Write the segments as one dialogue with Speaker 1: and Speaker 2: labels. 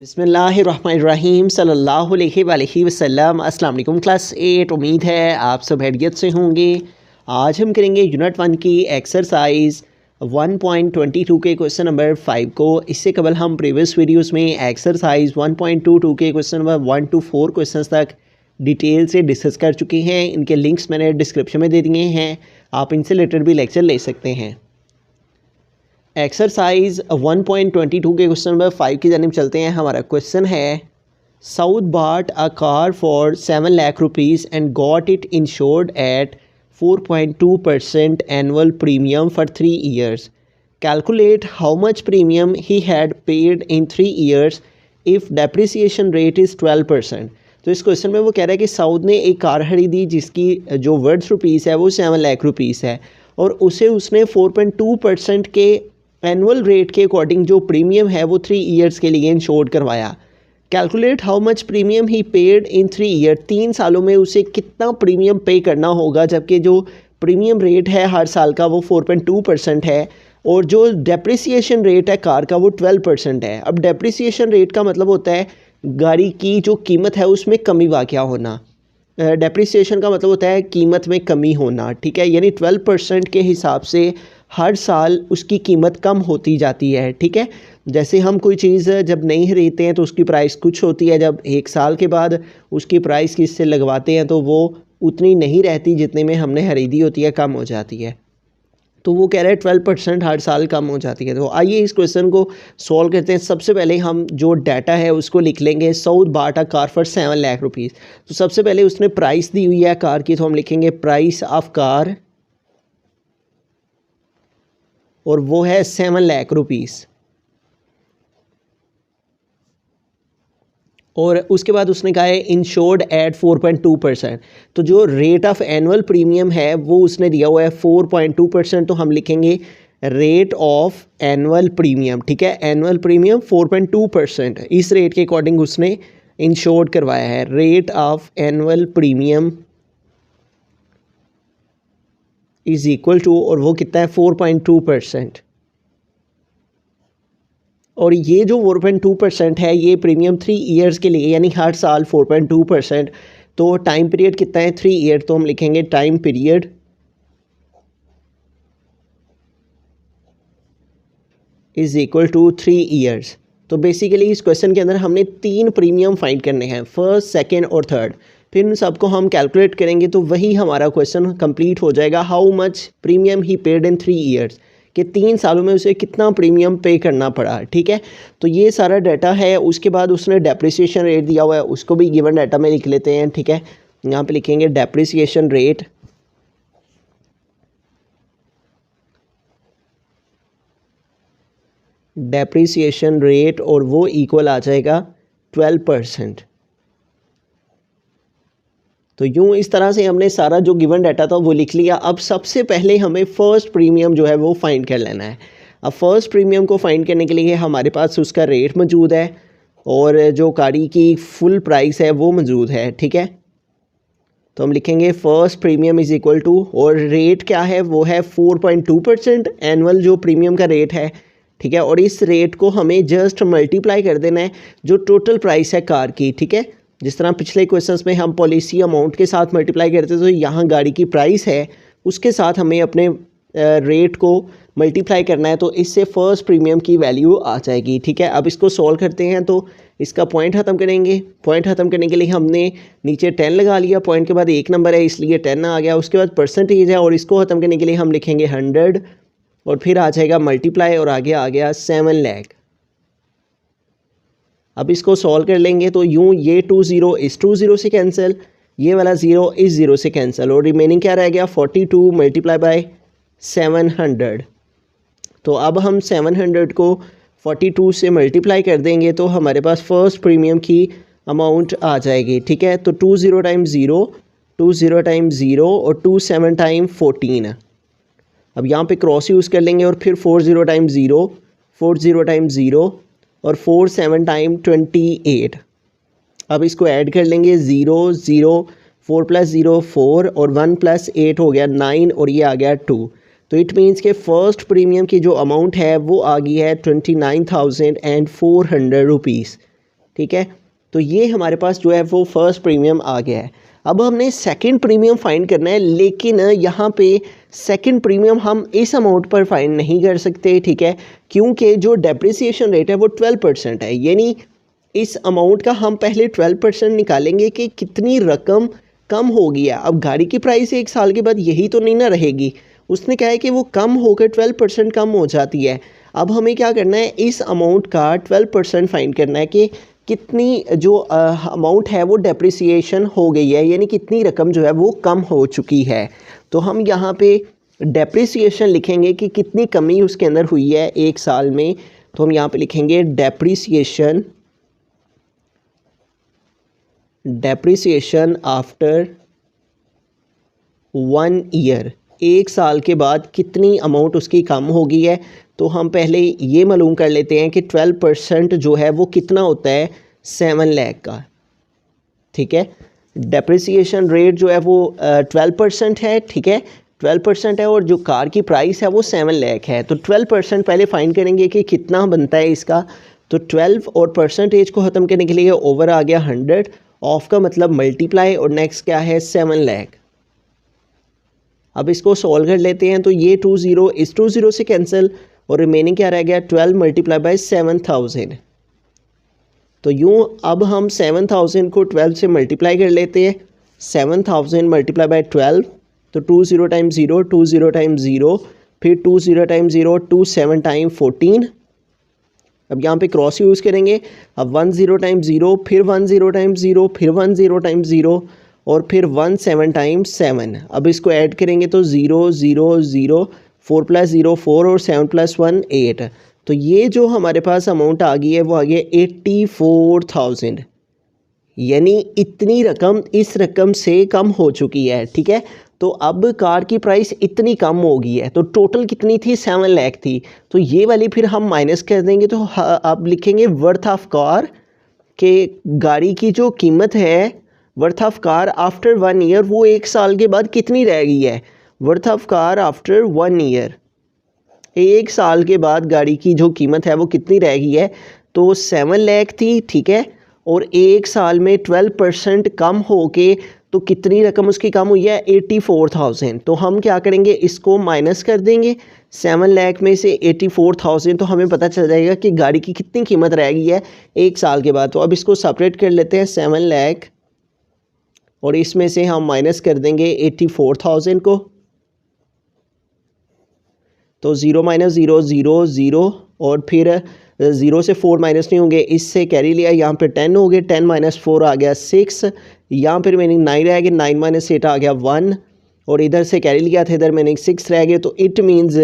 Speaker 1: बिस्मिल्लाहिर्रहमानिर्रहीम सल्लल्लाहु अलैहि वसल्लम। अस्सलाम वालेकुम क्लास 8। उम्मीद है आप सब खैरियत से होंगे। आज हम करेंगे यूनिट 1 की एक्सरसाइज 1.22 के क्वेश्चन नंबर 5 को। इससे कबल हम प्रीवियस वीडियोस में एक्सरसाइज 1.22 के क्वेश्चन नंबर 1 to 4 क्वेश्चंस तक डिटेल से डिस्कस कर चुके हैं। इनके लिंक्स मैंने डिस्क्रिप्शन में दे दिए हैं, आप इनसे रिलेटेड भी लेक्चर ले सकते हैं। एक्सरसाइज 1.22 के क्वेश्चन नंबर 5 की जानिब चलते हैं। हमारा क्वेश्चन है साउद bought a car for 7 lakh rupees and got it insured at 4.2% annual premium for 3 years. Calculate how much premium he had paid in 3 years if depreciation rate is 12%. तो इस क्वेश्चन में वो कह रहा है कि साउद ने एक कार खरीदी जिसकी जो वर्थ रुपीज़ है वो 7 लाख रुपीज़ है और उसे उसने 4.2% के एनुअल रेट के अकॉर्डिंग जो प्रीमियम है वो 3 years के लिए इंश्योर्ड करवाया। Calculate how much premium he paid in 3 years. 3 सालों में उसे कितना प्रीमियम पे करना होगा, जबकि जो प्रीमियम रेट है हर साल का वो 4.2% है और जो डेप्रिसिएशन रेट है कार का वो 12% है। अब डेप्रिसिएशन रेट का मतलब होता है गाड़ी की जो कीमत है उसमें कमी वाक़या होना। डेप्रिसिएशन का मतलब होता है कीमत में कमी होना, ठीक है। यानी 12% के हिसाब से हर साल उसकी कीमत कम होती जाती है, ठीक है। जैसे हम कोई चीज़ जब नहीं खरीदते हैं तो उसकी प्राइस कुछ होती है, जब 1 साल के बाद उसकी प्राइस किससे लगवाते हैं तो वो उतनी नहीं रहती जितने में हमने खरीदी होती है, कम हो जाती है। तो वो कह रहे हैं 12% हर साल कम हो जाती है। तो आइए इस क्वेश्चन को सॉल्व करते हैं। सबसे पहले हम जो डाटा है उसको लिख लेंगे। Saud bought a car for 7 lakh rupees. तो सबसे पहले उसने प्राइस दी हुई है कार की, तो हम लिखेंगे प्राइस ऑफ कार और वो है 7 लाख रुपीज़। और उसके बाद उसने कहा है इंश्योर्ड एट 4.2%। तो जो रेट ऑफ एनुअल प्रीमियम है वो उसने दिया हुआ है 4.2%। तो हम लिखेंगे रेट ऑफ एनुअल प्रीमियम, ठीक है। एनुअल प्रीमियम 4.2%, इस रेट के अकॉर्डिंग उसने इंश्योर्ड करवाया है। Rate of annual premium is equal to, और वो कितना है 4.2%। और ये जो 4.2% है ये प्रीमियम 3 years के लिए, यानी हर साल 4.2%। तो टाइम पीरियड कितना है 3 year, तो हम लिखेंगे time period is equal to 3 years। तो बेसिकली इस क्वेश्चन के अंदर हमने 3 प्रीमियम फाइंड करने हैं, फर्स्ट, सेकेंड और थर्ड। फिर इन सबको हम कैलकुलेट करेंगे तो वही हमारा क्वेश्चन कंप्लीट हो जाएगा। How much premium he paid in 3 years, कि 3 सालों में उसे कितना प्रीमियम पे करना पड़ा, ठीक है। तो ये सारा डाटा है। उसके बाद उसने डेप्रिसिएशन रेट दिया हुआ है, उसको भी गिवन डाटा में लिख लेते हैं, ठीक है। यहाँ पे लिखेंगे डेप्रिसिएशन रेट और वो इक्वल आ जाएगा 12%। तो यूँ इस तरह से हमने सारा जो गिवन डाटा था वो लिख लिया। अब सबसे पहले हमें फ़र्स्ट प्रीमियम जो है वो फाइंड कर लेना है। अब फर्स्ट प्रीमियम को फाइंड करने के लिए हमारे पास उसका रेट मौजूद है और जो गाड़ी की फुल प्राइस है वो मौजूद है, ठीक है। तो हम लिखेंगे first premium is equal to, और रेट क्या है वो है 4.2% एनुअल जो प्रीमियम का रेट है, ठीक है। और इस रेट को हमें जस्ट मल्टीप्लाई कर देना है जो टोटल प्राइस है कार की, ठीक है। जिस तरह पिछले क्वेश्चंस में हम पॉलिसी अमाउंट के साथ मल्टीप्लाई करते थे, तो यहाँ गाड़ी की प्राइस है उसके साथ हमें अपने रेट को मल्टीप्लाई करना है, तो इससे फर्स्ट प्रीमियम की वैल्यू आ जाएगी, ठीक है। अब इसको सॉल्व करते हैं तो इसका पॉइंट ख़त्म करेंगे। पॉइंट ख़त्म करने के लिए हमने नीचे 10 लगा लिया, पॉइंट के बाद 1 नंबर है इसलिए 10 आ गया। उसके बाद परसेंटेज है और इसको ख़त्म करने के लिए हम लिखेंगे 100 और फिर आ जाएगा मल्टीप्लाई और आगे आ गया 7 लाख। अब इसको सॉल्व कर लेंगे तो यूँ ये 20 इस 20 से कैंसिल, ये वाला 0 इस 0 से कैंसिल और रिमेनिंग क्या रह गया 42 मल्टीप्लाई बाय 700। तो अब हम 700 को 42 से मल्टीप्लाई कर देंगे तो हमारे पास फर्स्ट प्रीमियम की अमाउंट आ जाएगी, ठीक है। तो 20 टाइम्स 0, 20 टाइम्स 0 और 27 टाइम 14। अब यहाँ पे क्रॉस यूज़ कर लेंगे और फिर 40 टाइम्स 0, 40 टाइम्स 0 और 47 टाइम 28। अब इसको ऐड कर लेंगे 0 0, 4 + 0 4 और 1 + 8 हो गया 9 और ये आ गया 2। तो इट मीन्स के फ़र्स्ट प्रीमियम की जो अमाउंट है वो आ गई है 29,400 रुपीज़, ठीक है। तो ये हमारे पास जो है वो फर्स्ट प्रीमियम आ गया है। अब हमने सेकंड प्रीमियम फाइंड करना है, लेकिन यहाँ पे सेकंड प्रीमियम हम इस अमाउंट पर फाइंड नहीं कर सकते, ठीक है, क्योंकि जो डेप्रिसिएशन रेट है वो 12% है। यानी इस अमाउंट का हम पहले 12% निकालेंगे कि कितनी रकम कम होगी है। अब गाड़ी की प्राइस 1 साल के बाद यही तो नहीं ना रहेगी, उसने कहा है कि वो कम होकर 12% कम हो जाती है। अब हमें क्या करना है, इस अमाउंट का 12% फाइंड करना है कि कितनी जो अमाउंट है वो डेप्रिसिएशन हो गई है, यानी कितनी रकम जो है वो कम हो चुकी है। तो हम यहाँ पे डेप्रिसिएशन लिखेंगे कि कितनी कमी उसके अंदर हुई है 1 साल में। तो हम यहाँ पे लिखेंगे डेप्रिसिएशन आफ्टर 1 ईयर, 1 साल के बाद कितनी अमाउंट उसकी कम हो गई है। तो हम पहले ये मालूम कर लेते हैं कि 12% जो है वो कितना होता है, 7 लाख का, ठीक है। डेप्रिसिएशन रेट जो है वो 12% है, ठीक है, 12% है, और जो कार की प्राइस है वो 7 लाख है। तो 12% पहले फाइंड करेंगे कि कितना बनता है इसका। तो 12 और परसेंटेज को ख़त्म करने के लिए ओवर आ गया 100, ऑफ का मतलब मल्टीप्लाई, और नेक्स्ट क्या है 7 लाख। अब इसको सॉल्व कर लेते हैं। तो ये 20 इस 20 से कैंसिल, और रिमेनिंग क्या रह गया 12 मल्टीप्लाई बाय 7000। तो यूँ अब हम 7000 को 12 से मल्टीप्लाई कर लेते हैं। 7000 मल्टीप्लाई बाय 12, तो 20 टाइम 0, 20 टाइम 0, फिर 20 टाइम 0, 27 टाइम 14। अब यहाँ पे क्रॉस यूज़ करेंगे। अब 10 टाइम 0, फिर 10 टाइम 0, फिर 10 टाइम 0, और फिर 17 टाइम 7। अब इसको ऐड करेंगे तो 0 0 0, 4 + 0 4, और 7 + 1 8। तो ये जो हमारे पास अमाउंट आ गई है वो आ गया 84,000, यानी इतनी रकम इस रकम से कम हो चुकी है, ठीक है। तो अब कार की प्राइस इतनी कम हो गई है, तो टोटल कितनी थी, 7 लाख थी। तो ये वाली फिर हम माइनस कर देंगे, तो अब लिखेंगे वर्थ ऑफ कार, के गाड़ी की जो कीमत है worth of car after 1 year, वो 1 साल के बाद कितनी रह गई है। Worth of car after 1 year, 1 साल के बाद गाड़ी की जो कीमत है वो कितनी रह गई है। तो 7 लाख थी, ठीक है, और 1 साल में 12% कम हो के तो कितनी रकम उसकी कम हुई है, 84,000। तो हम क्या करेंगे, इसको माइनस कर देंगे 7 लाख में से 84,000, तो हमें पता चल जाएगा कि गाड़ी की कितनी कीमत रह गई है 1 साल के बाद। तो अब इसको सेपरेट कर लेते हैं 7 लाख, और इसमें से हम माइनस कर देंगे 84,000 को। तो 0 - 0 0 0, और फिर 0 से 4 माइनस नहीं होंगे, इससे कैरी लिया, यहाँ पे 10 हो गए, 10 - 4 आ गया 6, यहाँ पर मैंने 9 रह गया, 9 - 8 आ गया 1, और इधर से कैरी लिया था, इधर मैंने 6 रह गए। तो इट मीन्स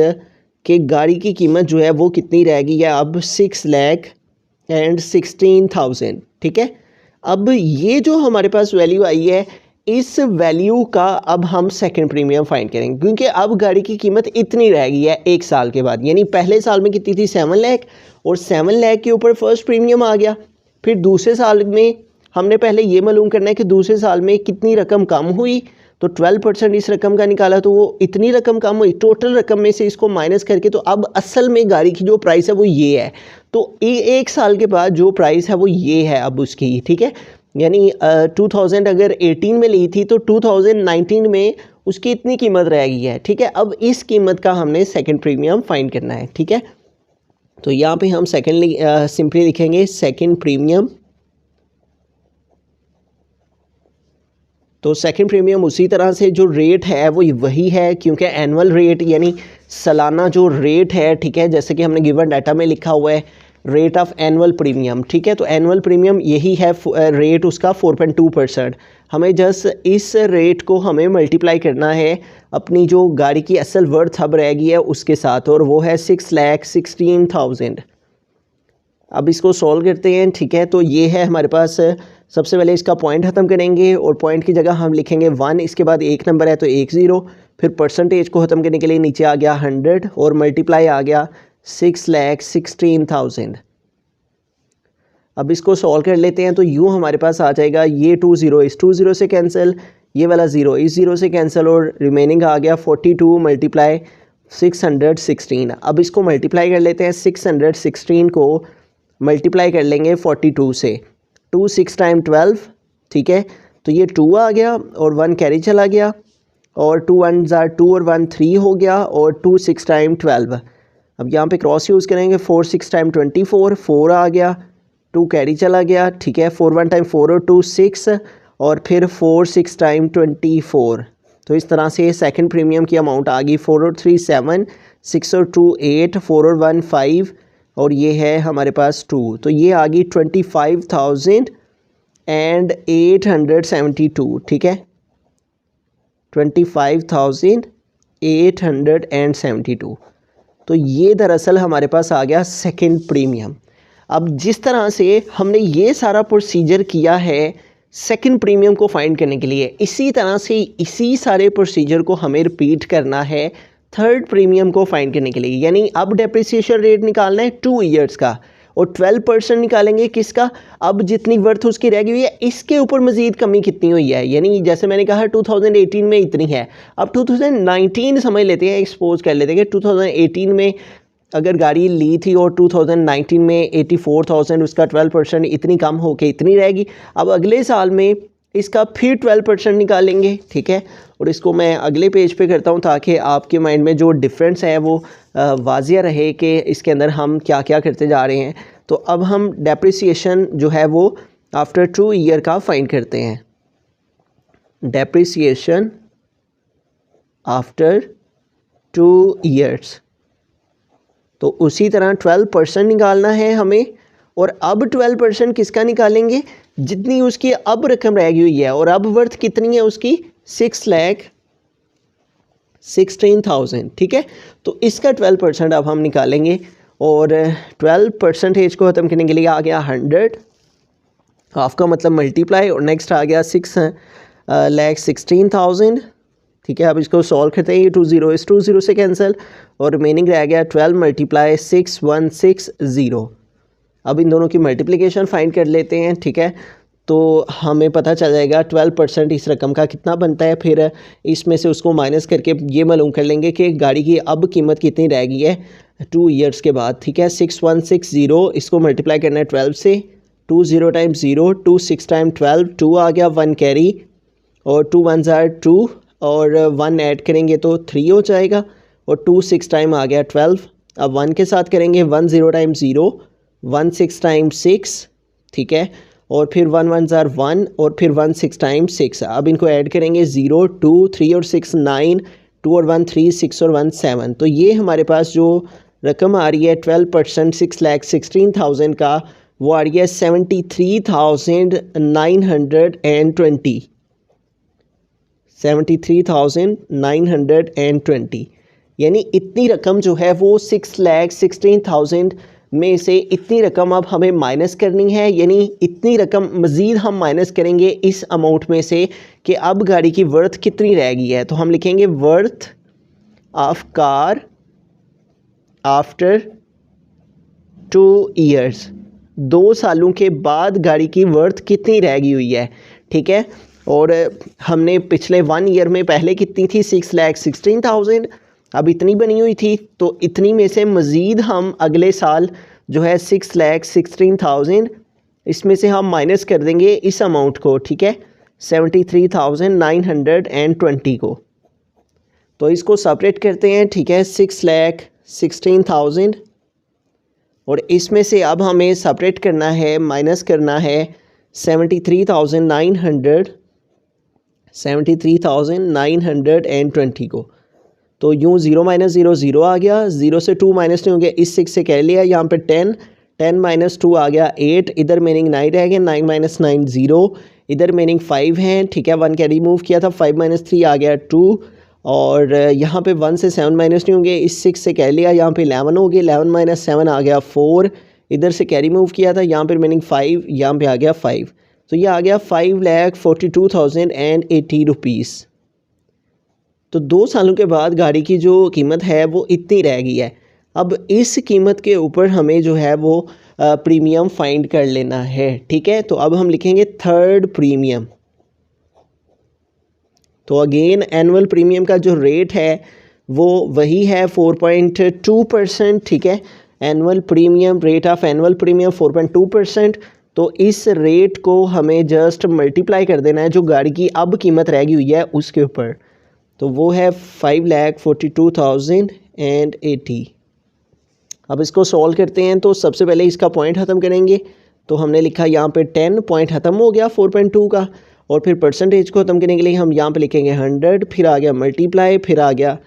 Speaker 1: कि गाड़ी की कीमत जो है वो कितनी रह गई है अब, 6,16,000, ठीक है। अब ये जो हमारे पास वैल्यू आई है, इस वैल्यू का अब हम सेकंड प्रीमियम फाइंड करेंगे, क्योंकि अब गाड़ी की कीमत इतनी रह गई है 1 साल के बाद। यानी पहले साल में कितनी थी, 7 लाख, और 7 लाख के ऊपर फर्स्ट प्रीमियम आ गया। फिर दूसरे साल में हमने पहले ये मालूम करना है कि दूसरे साल में कितनी रकम कम हुई। तो 12% इस रकम का निकाला, तो वो इतनी रकम कम हुई, टोटल रकम में से इसको माइनस करके, तो अब असल में गाड़ी की जो प्राइस है वो ये है। तो 1 साल के बाद जो प्राइस है वो ये है अब उसकी, ठीक है। यानी 2000 अगर 18 में ली थी, तो 2019 में उसकी इतनी कीमत रह गई है, ठीक है। अब इस कीमत का हमने सेकंड प्रीमियम फाइंड करना है, ठीक है। तो यहाँ पे हम सिंपली लिखेंगे सेकंड प्रीमियम। तो सेकंड प्रीमियम उसी तरह से जो रेट है वो वही है, क्योंकि एनुअल रेट यानी सालाना जो रेट है, ठीक है, जैसे कि हमने गिवन डाटा में लिखा हुआ है रेट ऑफ एनुअल प्रीमियम, ठीक है। तो एनुअल प्रीमियम यही है, रेट उसका 4.2%। हमें जस्ट इस रेट को हमें मल्टीप्लाई करना है अपनी जो गाड़ी की असल वर्थ अब रह गई है उसके साथ, और वो है 6,16,000। अब इसको सॉल्व करते हैं, ठीक है। तो ये है हमारे पास, सबसे पहले इसका पॉइंट ख़त्म करेंगे, और पॉइंट की जगह हम लिखेंगे 1, इसके बाद एक नंबर है तो 1 0, फिर परसेंटेज को ख़त्म करने के लिए नीचे आ गया 100, और मल्टीप्लाई आ गया 6,16,000। अब इसको सॉल्व कर लेते हैं। तो यूँ हमारे पास आ जाएगा, ये 20 इस 20 से कैंसिल, ये वाला 0 इस 0 से कैंसिल, और रिमेनिंग आ गया 42 मल्टीप्लाई 616। अब इसको मल्टीप्लाई कर लेते हैं, 616 को मल्टीप्लाई कर लेंगे 42 से, 2 6 टाइम 12, ठीक है। तो ये 2 आ गया और 1 कैरी चला गया और 2 1 ज़ार 2 और 1 3 हो गया और 2 6 टाइम 12। अब यहाँ पे क्रॉस यूज़ करेंगे 4 6 टाइम 24, 4 आ गया, 2 कैरी चला गया, ठीक है। 4 1 टाइम 4 और 2 6 और फिर 4 6 टाइम 24। तो इस तरह से सेकंड प्रीमियम की अमाउंट आ गई 4 और 3 7, 6 और 2 8, 4 और 1 5 और ये है हमारे पास 2। तो ये आ गई 25,872, ठीक है। 25,872। तो ये दरअसल हमारे पास आ गया सेकंड प्रीमियम। अब जिस तरह से हमने ये सारा प्रोसीजर किया है सेकंड प्रीमियम को फाइंड करने के लिए, इसी तरह से इसी सारे प्रोसीजर को हमें रिपीट करना है थर्ड प्रीमियम को फाइंड करने के लिए। यानी अब डेप्रिसिएशन रेट निकालना है 2 ईयर्स का और 12% निकालेंगे किसका, अब जितनी वर्थ उसकी रह गई हुई है इसके ऊपर मज़ीद कमी कितनी हुई है। यानी जैसे मैंने कहा 2018 में इतनी है, अब 2019 समझ लेते हैं, एक्सपोज कर लेते हैं कि 2018 में अगर गाड़ी ली थी और 2019 में 84,000 उसका 12% इतनी कम हो के इतनी रहेगी। अब अगले साल में इसका फिर 12% निकालेंगे, ठीक है। और इसको मैं अगले पेज पे करता हूँ ताकि आपके माइंड में जो डिफरेंस है वो वाजिया रहे कि इसके अंदर हम क्या क्या करते जा रहे हैं। तो अब हम डेप्रिसिएशन जो है वो आफ्टर 2 ईयर का फाइंड करते हैं। डेप्रिसिएशन आफ्टर 2 ईयर्स, तो उसी तरह 12% निकालना है हमें। और अब 12% किसका निकालेंगे, जितनी उसकी अब रकम रह गई हुई है और अब वर्थ कितनी है उसकी 6,16,000, ठीक है। तो इसका 12% अब हम निकालेंगे और 12% को ख़त्म करने के लिए आ गया 100, हाफ का मतलब मल्टीप्लाई, और नेक्स्ट आ गया 6,16,000, ठीक है। अब इसको सॉल्व करते हैं, ये 2 0 इस 2 0 से कैंसिल और रिमेनिंग रह गया 12 × 6,160। अब इन दोनों की मल्टीप्लिकेशन फाइंड कर लेते हैं, ठीक है। तो हमें पता चल जाएगा 12% इस रकम का कितना बनता है। फिर इसमें से उसको माइनस करके ये मालूम कर लेंगे कि गाड़ी की अब कीमत कितनी रह गई है 2 ईयर्स के बाद, ठीक है। 6,160 इसको मल्टीप्लाई करना है 12 से, 2 0 टाइम 0, 2 6 टाइम 12, 2 आ गया, 1 कैरी और 2 1 ज़ार 2 और 1 ऐड करेंगे तो 3 हो जाएगा और 2 6 टाइम आ गया 12। अब 1 के साथ करेंगे 1 0 टाइम 0, 1 6 टाइम 6, ठीक है। और फिर 1 1 ज़ार 1 और फिर 1 6 टाइम 6। अब इनको ऐड करेंगे 0 2 3 और 6 9, 2 और 1 3, 6 और 1 7। तो ये हमारे पास जो रकम आ रही है 12% 6,16,000 का, वो आ रही है 73,920, 73,920। यानी इतनी रकम जो है वो 6,16,000 में से इतनी रकम अब हमें माइनस करनी है। यानी इतनी रकम मज़ीद हम माइनस करेंगे इस अमाउंट में से कि अब गाड़ी की वर्थ कितनी रह गई है। तो हम लिखेंगे worth of car after 2 years, 2 सालों के बाद गाड़ी की वर्थ कितनी रह गई हुई है, ठीक है। और हमने पिछले 1 ईयर में पहले कितनी थी 6,16,000, अब इतनी बनी हुई थी। तो इतनी में से मज़ीद हम अगले साल जो है 6,16,000 इसमें से हम माइनस कर देंगे इस अमाउंट को, ठीक है, 73,920 को। तो इसको सेपरेट करते हैं, ठीक है, 6,16,000 और इसमें से अब हमें सेपरेट करना है, माइनस करना है 73,920 को। तो यूँ 0 - 0 0 आ गया, 0 से 2 माइनस नहीं हो गया, इस 6 से कह लिया, यहाँ पे 10 - 2 आ गया 8, इधर मीनिंग 9 रह गया, 9 - 9 0, इधर मीनिंग 5 हैं, ठीक है। 1 कैरी मूव किया था, 5 - 3 आ गया 2 और यहाँ पे 1 से 7 माइनस नहीं होंगे, इस 6 से कह लिया, यहाँ पे 11 हो गया, 11 - 7 आ गया 4, इधर से कैरी मूव किया था, यहाँ पर मीनिंग 5, यहाँ पे आ गया 5। तो ये आ गया 5,42,080 रुपीज़। तो 2 सालों के बाद गाड़ी की जो कीमत है वो इतनी रह गई है। अब इस कीमत के ऊपर हमें जो है वो प्रीमियम फाइंड कर लेना है, ठीक है। तो अब हम लिखेंगे थर्ड प्रीमियम। तो अगेन एनुअल प्रीमियम का जो रेट है वो वही है 4.2%, ठीक है। Annual premium, rate of annual premium 4.2%। तो इस रेट को हमें जस्ट मल्टीप्लाई कर देना है जो गाड़ी की अब कीमत रह गई हुई है उसके ऊपर, तो वो है 5,42,080। अब इसको सॉल्व करते हैं। तो सबसे पहले इसका पॉइंट ख़त्म करेंगे, तो हमने लिखा यहाँ पे 10 पॉइंट ख़त्म हो गया 4.2 का, और फिर परसेंटेज को ख़त्म करने के लिए हम यहाँ पे लिखेंगे 100, फिर आ गया मल्टीप्लाई, फिर आ गया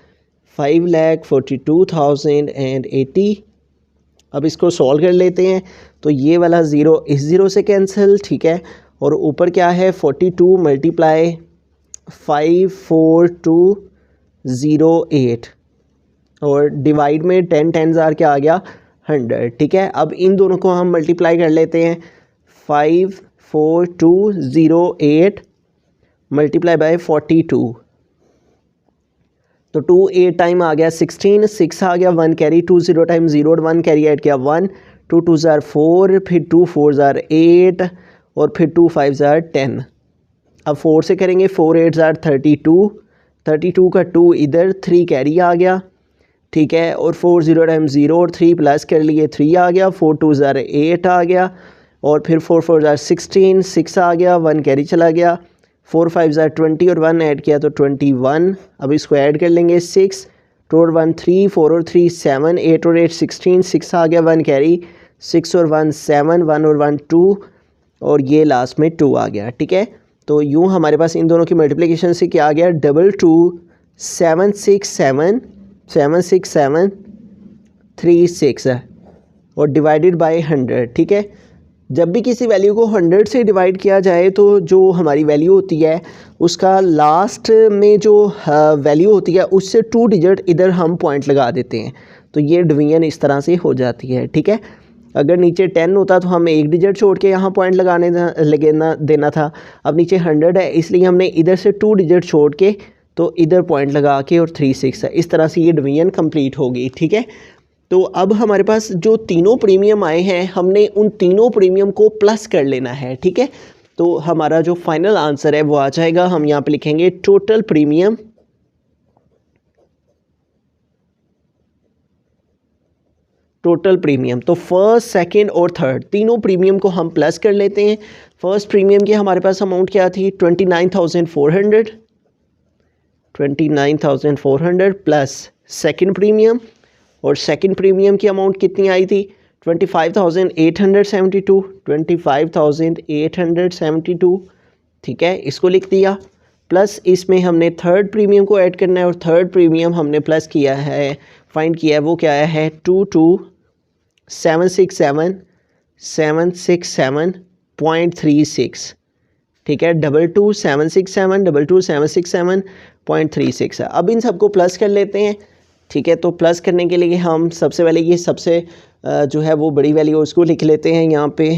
Speaker 1: 5,42,080। अब इसको सॉल्व कर लेते हैं। तो ये वाला ज़ीरो इस ज़ीरो से कैंसिल, ठीक है, और ऊपर क्या है 42 मल्टीप्लाई 54208 और डिवाइड में 10 10,000 क्या आ गया 100, ठीक है। अब इन दोनों को हम मल्टीप्लाई कर लेते हैं, 54208 मल्टीप्लाई बाय 42, तो 2 8 टाइम आ गया 16, 6 आ गया 1 कैरी, 2 0 टाइम 0 और 1 कैरी ऐड किया 1, 2 2 ज़ार 4, फिर 2 4 ज़ार 8 और फिर 2 5 ज़ार 10। अब 4 से करेंगे, 4 8 ज़ार 32, 32 का 2 इधर, 3 कैरी आ गया, ठीक है, और 4 0 टाइम 0 और 3 प्लस कर लिए 3 आ गया, 4 2 ज़ार 8 आ गया, और फिर 4 4 ज़ार 16, 6 आ गया, 1 कैरी चला गया, 4 5 ज़ार 20 और 1 ऐड किया तो 21। अब इसको ऐड कर लेंगे 6, 2 और 1 3, 4 और 3 7, 8 और 8 16, 6 आ गया 1 कैरी, 6 और 1 7, 1 और 1 2 और ये लास्ट में 2 आ गया, ठीक है। तो यूँ हमारे पास इन दोनों की मल्टीप्लिकेशन से क्या आ गया 22,767,767,36 है और डिवाइडेड बाय 100, ठीक है। जब भी किसी वैल्यू को 100 से डिवाइड किया जाए तो जो हमारी वैल्यू होती है उसका लास्ट में जो वैल्यू होती है उससे 2 डिजिट इधर हम पॉइंट लगा देते हैं, तो ये डिवीजन इस तरह से हो जाती है, ठीक है। अगर नीचे 10 होता तो हमें 1 डिजिट छोड़ के यहाँ पॉइंट लगाने देना था। अब नीचे 100 है इसलिए हमने इधर से 2 डिजिट छोड़ के तो इधर पॉइंट लगा के और 3 6 है, इस तरह से ये डिवीजन कंप्लीट होगी, ठीक है। तो अब हमारे पास जो तीनों प्रीमियम आए हैं हमने उन तीनों प्रीमियम को प्लस कर लेना है, ठीक है। तो हमारा जो फाइनल आंसर है वो आ जाएगा, हम यहाँ पे लिखेंगे टोटल प्रीमियम, टोटल प्रीमियम। तो फर्स्ट सेकंड और थर्ड तीनों प्रीमियम को हम प्लस कर लेते हैं। फर्स्ट प्रीमियम की हमारे पास अमाउंट क्या थी 29,400 प्लस सेकंड प्रीमियम, और सेकंड प्रीमियम की अमाउंट कितनी आई थी 25,872, ठीक है, इसको लिख दिया। प्लस इसमें हमने थर्ड प्रीमियम को ऐड करना है और थर्ड प्रीमियम हमने प्लस किया है, फाइंड किया है, वो क्या है 22,767,767.36, ठीक है, 22,767,767.36 है। अब इन सबको प्लस कर लेते हैं, ठीक है। तो प्लस करने के लिए हम सबसे पहले ये सबसे जो है वो बड़ी वैल्यू उसको लिख लेते हैं यहाँ पे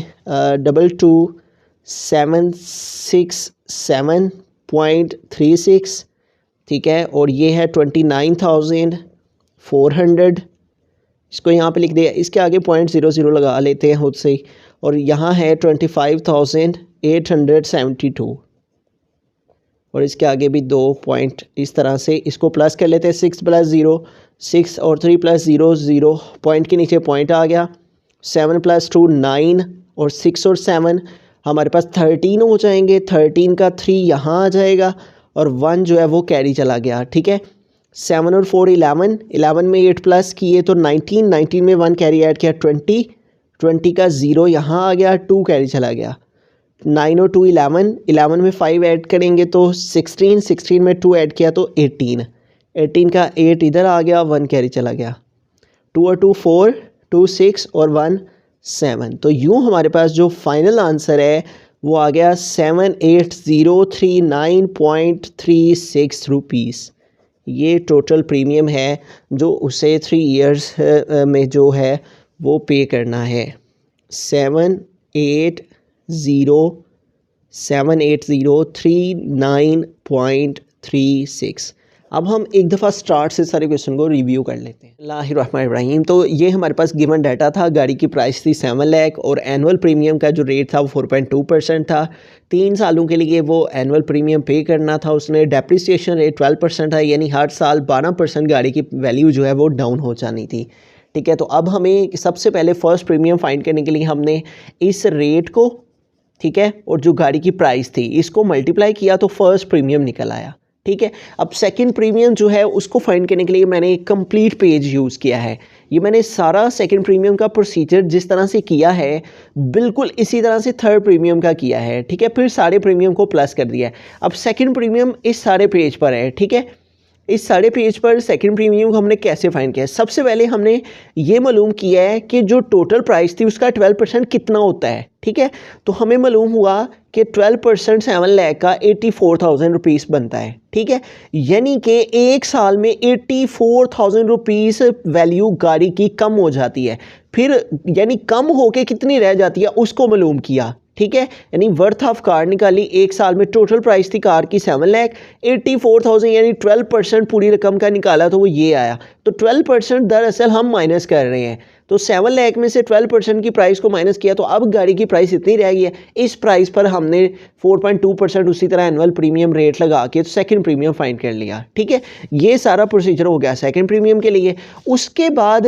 Speaker 1: 22,767.36, ठीक है, और ये है 29,400, इसको यहाँ पे लिख दिया। इसके आगे 0.00 लगा लेते हैं खुद से ही, और यहाँ है 25,872 और इसके आगे भी 2 पॉइंट इस तरह से इसको प्लस कर लेते हैं। 6 + 0 6 और 3 + 0 0, पॉइंट के नीचे पॉइंट आ गया, 7 + 2 9 और 6 और 7 हमारे पास 13 हो जाएंगे, 13 का 3 यहाँ आ जाएगा और 1 जो है वो कैरी चला गया, ठीक है। 7 और 4 11, 11 में 8 प्लस किए तो 19, 19 में 1 कैरी ऐड किया 20, 20 का 0 यहाँ आ गया, 2 कैरी चला गया। 9 और 2 11, 11 में 5 ऐड करेंगे तो 16, 16 में 2 ऐड किया तो 18, 18 का 8 इधर आ गया, 1 कैरी चला गया। 2 और 2 4, 2 6 और 1 7। तो यूँ हमारे पास जो फाइनल आंसर है वो आ गया 78,039.36 रुपीज़। ये टोटल प्रीमियम है जो उसे 3 इयर्स में जो है वो पे करना है। 78,039.36। अब हम एक दफ़ा स्टार्ट से सारे क्वेश्चन को रिव्यू कर लेते हैं। बिस्मिल्लाहिर्रहमानिर्रहीम। तो ये हमारे पास गिवन डाटा था, गाड़ी की प्राइस थी 7 लाख और एनुअल प्रीमियम का जो रेट था वो 4.2% था। 3 सालों के लिए वो एनुअल प्रीमियम पे करना था उसने। डेप्रिसिएशन रेट 12% था, यानी हर साल 12% गाड़ी की वैल्यू जो है वो डाउन हो जानी थी, ठीक है। तो अब हमें सबसे पहले फर्स्ट प्रीमियम फाइंड करने के लिए हमने इस रेट को, ठीक है, और जो गाड़ी की प्राइस थी इसको मल्टीप्लाई किया तो फर्स्ट प्रीमियम निकल आया, ठीक है। अब सेकंड प्रीमियम जो है उसको फाइंड करने के लिए मैंने एक कंप्लीट पेज यूज़ किया है। ये मैंने सारा सेकंड प्रीमियम का प्रोसीजर जिस तरह से किया है बिल्कुल इसी तरह से थर्ड प्रीमियम का किया है, ठीक है। फिर सारे प्रीमियम को प्लस कर दिया है। अब सेकंड प्रीमियम इस सारे पेज पर है, ठीक है। इस सारे पेज पर सेकंड प्रीमियम को हमने कैसे फाइंड किया है? सबसे पहले हमने ये मालूम किया है कि जो टोटल प्राइस थी उसका 12% कितना होता है, ठीक है। तो हमें मालूम हुआ कि 12% 7 लाख का 84,000 रुपीज़ बनता है, ठीक है। यानी कि एक साल में 84,000 रुपीज़ वैल्यू गाड़ी की कम हो जाती है। फिर यानी कम होके कितनी रह जाती है उसको मालूम किया, ठीक है। यानी वर्थ ऑफ कार निकाली, एक साल में टोटल प्राइस थी कार की 7 लाख, 84,000 यानी 12% पूरी रकम का निकाला तो वो ये आया। तो 12% दरअसल हम माइनस कर रहे हैं। तो 7 लाख में से 12% की प्राइस को माइनस किया तो अब गाड़ी की प्राइस इतनी रह गई है। इस प्राइस पर हमने 4.2% उसी तरह एनुअल प्रीमियम रेट लगा के सेकंड प्रीमियम फाइंड कर लिया, ठीक है। ये सारा प्रोसीजर हो गया सेकंड प्रीमियम के लिए। उसके बाद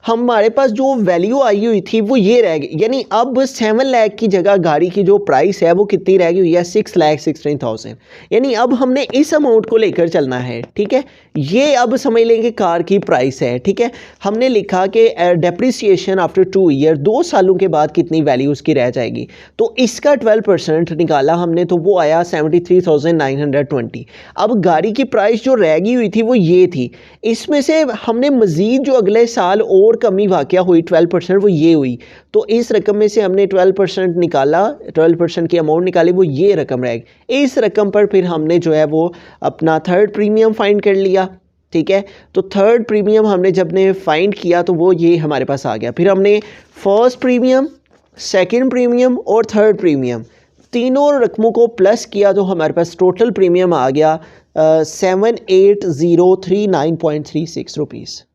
Speaker 1: हमारे पास जो वैल्यू आई हुई थी वो ये रह गई, यानी अब 7 लाख की जगह गाड़ी की जो प्राइस है वो कितनी रह गई हुई है? 6,16,000। यानी अब हमने इस अमाउंट को लेकर चलना है, ठीक है। ये अब समझ लेंगे कार की प्राइस है, ठीक है। हमने लिखा कि डेप्रिसिएशन आफ्टर 2 ईयर, 2 सालों के बाद कितनी वैल्यू उसकी रह जाएगी। तो इसका 12% निकाला हमने तो वो आया 73,920। अब गाड़ी की प्राइस जो रह गई हुई थी वो ये थी। इसमें से हमने मज़ीद जो अगले साल और कमी वाक़या हुई 12%, वो ये हुई। तो इस रकम में से हमने 12% निकाला, 12% की अमाउंट निकाली, वो ये रकम रह गई। इस रकम पर फिर हमने जो है वो अपना थर्ड प्रीमियम फाइंड कर लिया, ठीक है। तो थर्ड प्रीमियम हमने जब ने फाइंड किया तो वो ये हमारे पास आ गया। फिर हमने फर्स्ट प्रीमियम, सेकेंड प्रीमियम और थर्ड प्रीमियम तीनों रकमों को प्लस किया तो हमारे पास टोटल प्रीमियम आ गया 78,039.36 रुपीज़।